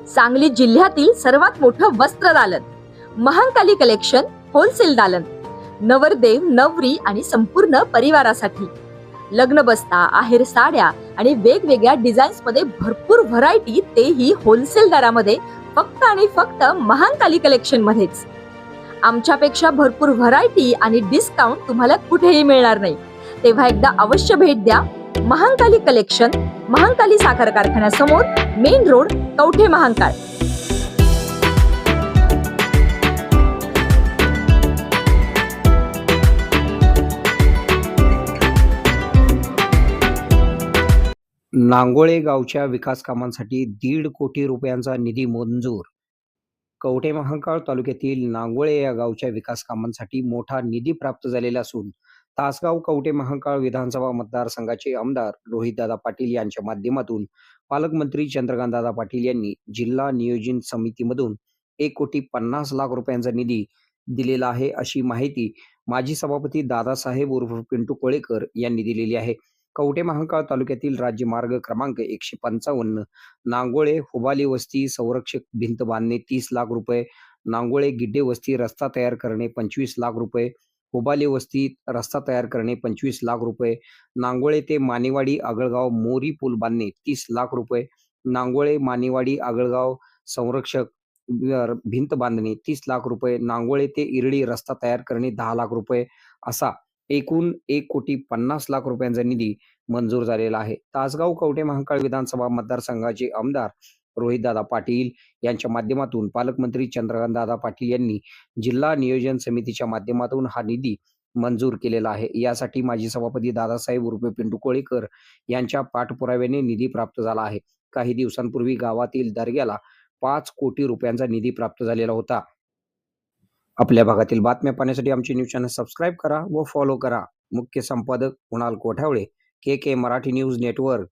सांगली जिल्ह्यातील सर्वात मोठं वस्त्र दालन, महांकाली कलेक्शन होलसेल दालन, नवरदेव नवरी आणि संपूर्ण परिवारासाठी लग्न बस्ता, आहेर साड्या आणि वेगवेगळ्या डिझाईन्स मध्ये भरपूर व्हरायटी, तेही होलसेल दरामध्ये, फक्त आणि फक्त महांकाली कलेक्शन मध्येच. आमच्यापेक्षा भरपूर व्हरायटी आणि डिस्काउंट तुम्हाला कुठेही मिळणार नाही. तेव्हा एकदा अवश्य भेट द्या. महांकाली कलेक्शन, महांकाली साखर कारखान्यासमोर, मेन रोड, कवठे महांकाळ. नांगोळे गावच्या विकास कामांसाठी 1.5 कोटी रुपयांचा निधी मंजूर. कवठे महांकाळ तालुक्यातील नांगोळे या गावच्या विकास कामांसाठी मोठा निधी प्राप्त झालेला असून तासगाव कवठे महांकाळ विधानसभा मतदारसंघाचे आमदार रोहितदादा पाटील यांच्या माध्यमातून पालकमंत्री चंद्रकांतदादा पाटील यांनी जिल्हा नियोजन समितीमधून 1,50,00,000 रुपयांचा निधी दिलेला आहे, अशी माहिती माजी सभापती दादासाहेब उर्फ पिंटू कोळेकर यांनी दिलेली आहे. कवठे महांकाळ तालुक्यातील राज्य मार्ग क्रमांक 155 नांगोळे हुबाली वस्ती संरक्षक भिंत बांधणे 30 लाख रुपये, नांगोळे गिड्डे वस्ती रस्ता तयार करणे 25 लाख रुपये, हुबाली वस्ती रस्ता तयार करणे 25 लाख रुपये, नांगोळे ते मानेवाडी आगळगाव मोरी पूल बांधणे 30 लाख रुपये, नांगोळे मानेवाडी आगळगाव संरक्षक भिंत बांधणे 30 लाख रुपये, नांगोळे ते इरडी रस्ता तयार करणे 10 लाख रुपये, असा एकूण 1,50,00,000 रुपयांचा निधी मंजूर झालेला आहे. तासगाव कवठे महांकाळ विधानसभा मतदारसंघाचे आमदार रोहितदादा पाटील यांच्या माध्यमातून पालकमंत्री चंद्रकांतदादा पाटील यांनी जिल्हा नियोजन समितीच्या माध्यमातून हा निधी मंजूर केलेला आहे. यासाठी माजी सभापती दादासाहेब उर्फ पिंटू कोळेकर यांच्या पाठपुराव्याने निधी प्राप्त झाला आहे. काही दिवसांपूर्वी गावातील दर्ग्याला 5 कोटी रुपयांचा निधी प्राप्त झालेला होता. आपल्या भागातील बातम्या पाहण्यासाठी आमचे न्यूज चॅनल सबस्क्राईब करा व फॉलो करा. मुख्य संपादक कुणाल कोठावळे, के मराठी न्यूज नेटवर्क.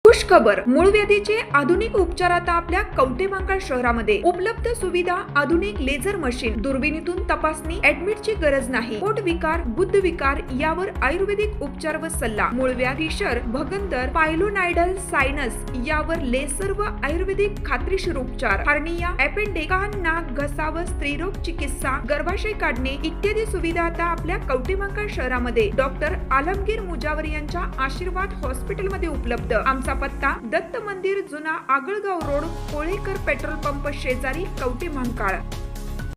खुश खबर, मूळव्याधीचे आधुनिक उपचार आता आपल्या कवठे महांकाळ शहरामध्ये उपलब्ध. सुविधा, आधुनिक लेझर मशीन, दुर्बिणीतून तपासणी, ऍडमिटची गरज नाही. पोट विकार, बुद्ध विकार यावर आयुर्वेदिक उपचार व सल्ला. मूळव्याध, फिशर, भगंदर, पायलोनायडल, सायनस यावर लेसर व आयुर्वेदिक खात्रीशीर उपचार. हार्निया, अपेंडिक्स, कान, नाक, घसा व स्त्रीरोग चिकित्सा, गर्भाशय काढणे इत्यादी सुविधा आता आपल्या कवठे महांकाळ शहरामध्ये डॉक्टर आलमगीर मुजावर यांच्या आशीर्वाद हॉस्पिटल मध्ये उपलब्ध. आमचा पत्ता दत्त मंदिर, जुना Agalgaon road, Kolekar petrol pump शेजारी, कवठे महांकाळ.